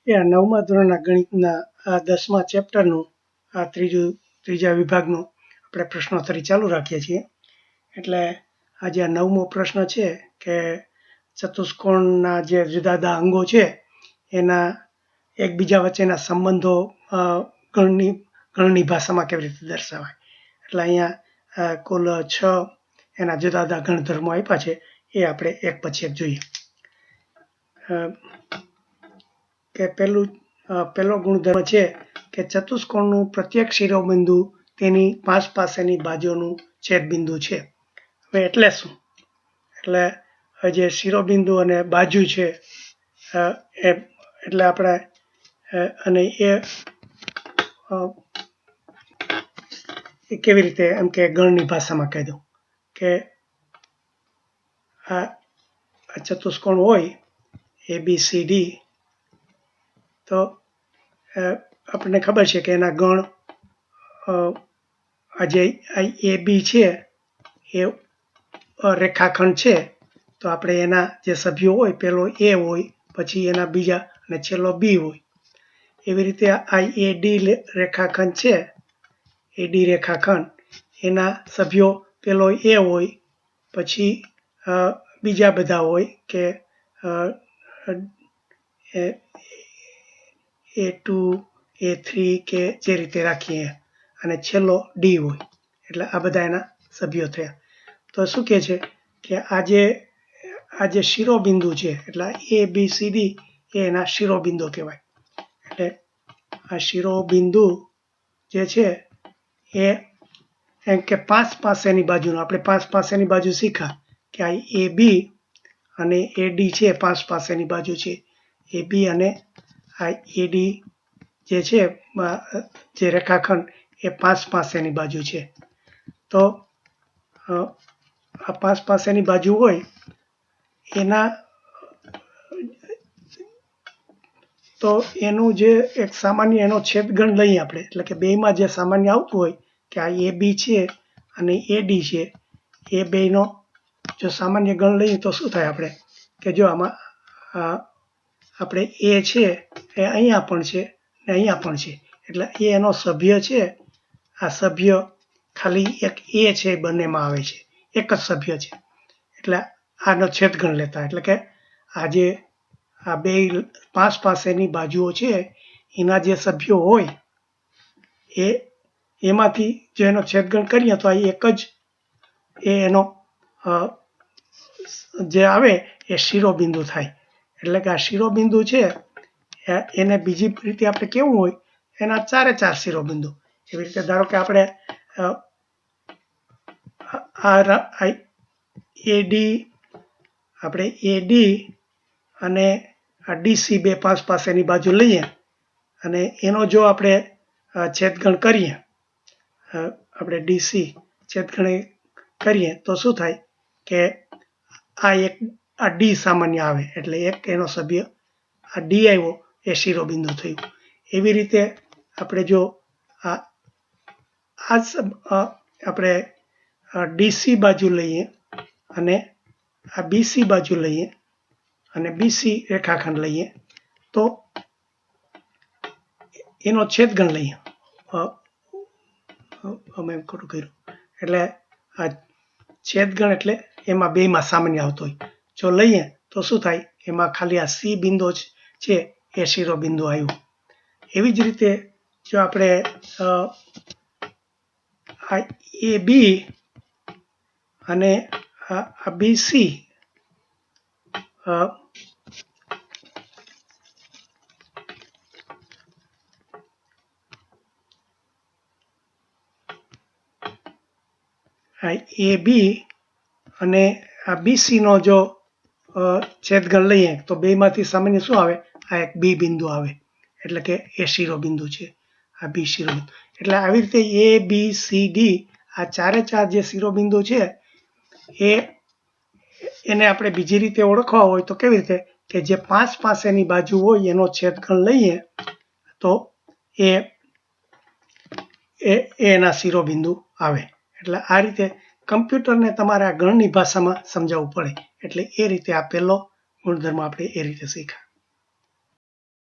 એ 9મા ધોરણના ગણિતના આ 10મા ચેપ્ટરનું આ ત્રીજા વિભાગનું આપણે પ્રશ્નોત્તરી ચાલુ રાખીએ છીએ. એટલે આજે આ 9મો પ્રશ્ન છે કે ચતુષ્કોણના જે જુદા જુદા અંગો છે એના એકબીજા વચ્ચેના સંબંધો ગણની ભાષામાં કેવી રીતે દર્શાવાય. એટલે અહીંયા કુલ 6 એના જુદા જુદા ગણધર્મો આપ્યા છે, એ આપણે એક પછી એક જોઈએ. કે પહેલો ગુણધર્મ છે કે ચતુષ્કોણનું પ્રત્યેક શિરોબિંદુ તેની પાસેની બાજુનું છેદબિંદુ છે. હવે એટલે શું? એટલે જે શિરોબિંદુ અને બાજુ છે એટલે આપણે અને એ કેવી રીતે એમ કે ગણની ભાષામાં કહી દઉં કે આ ચતુષ્કોણ હોય ABCD, તો આપણને ખબર છે કે એના ગણ આ જે AB છે એ રેખાખંડ છે, તો આપણે એના જે સભ્યો હોય પેલો A હોય, પછી એના બીજા અને છેલ્લો B હોય. એવી રીતે AD રેખાખંડ છે, AD રેખાખંડ એના સભ્યો પેલો A હોય, પછી બીજા બધા હોય કે A2 A3 કે જે રીતે રાખીએ, અને છેલ્લો D હોય. એટલે આ બધા એના સભ્યો થયા. તો શું કહે છે કે આ જે શિરોબિંદુ છે એટલે ABCD એ એના શિરોબિંદુ કહેવાય. એટલે આ શિરોબિંદુ જે છે એ એમ કે પાસેની બાજુનું, આપણે પાસેની બાજુ શીખા કે આ AB અને AD છે, પાસેની બાજુ છે. AB અને આ AD જે છે જે રેખાખંડ એ પાસેની બાજુ છે. તો આ પાસેની બાજુ હોય તો એનું જે એક સામાન્ય એનો છેદગણ લઈએ આપણે, એટલે કે બેમાં જે સામાન્ય આવતું હોય કે આ AB છે અને AD છે, એ બેનો જો સામાન્ય ગણ લઈએ તો શું થાય આપણે કે જો આમાં આપણે A છે એ અહીંયા પણ છે ને અહીંયા પણ છે, એટલે એ એનો સભ્ય છે. આ સભ્ય ખાલી એક A છે બંનેમાં આવે છે, એક જ સભ્ય છે, એટલે આનો છેદગણ લેતા. એટલે કે આ બે પાસેની બાજુઓ છે એના જે સભ્યો હોય એમાંથી જો એનો છેદગણ કરીએ તો આ એક જ એનો જે આવે એ શિરોબિંદુ થાય. એટલે કે આ શિરોબિંદુ છે એને બીજી રીતે આપણે કેવું હોય, એના 4 શિરોબિંદુ. એવી રીતે ધારો કે આપણે AD અને આ DC બે પાસેની બાજુ લઈએ અને એનો જો આપણે છેદગણ કરીએ, આપણે DC છેદગણ કરીએ તો શું થાય કે આ D સામાન્ય આવે, એટલે એક એનો સભ્ય આ D આવ્યો એ શિરોબિંદુ થયું. એવી રીતે આપણે જો આપણે DC બાજુ લઈએ અને આ BC બાજુ લઈએ અને BC રેખાખંડ લઈએ તો એનો છેદગણ લઈએ. અમે ખોટું કર્યું, એટલે આ છેદગણ એટલે એમાં બેમાં સામાન્ય આવતો હોય. જો લઈએ તો શું થાય, એમાં ખાલી આ C બિંદુ છે એ શિરોબિંદુ આવ્યું. એવી જ રીતે જો આપણે આ AB અને આ BC AB અને આ BC નો જો છેદગણ લઈએ તો બેમાંથી સામાન્ય શું આવે, આ એક B બિંદુ આવે, એટલે કે એ શિરોબિંદુ છે, આ B શિરોબિંદુ. એટલે આવી રીતે ABCD આ 4 જે શિરોબિંદુ છે એને આપણે બીજી રીતે ઓળખવા હોય તો કેવી રીતે કે જે પાસેની બાજુ હોય એનો છેદગણ લઈએ તો એના શિરોબિંદુ આવે. એટલે આ રીતે કમ્પ્યુટરને તમારે આ ગણની ભાષામાં સમજાવવું પડે, એટલે એ રીતે આ પહેલો ગુણધર્મ આપણે એ રીતે શીખ્યા.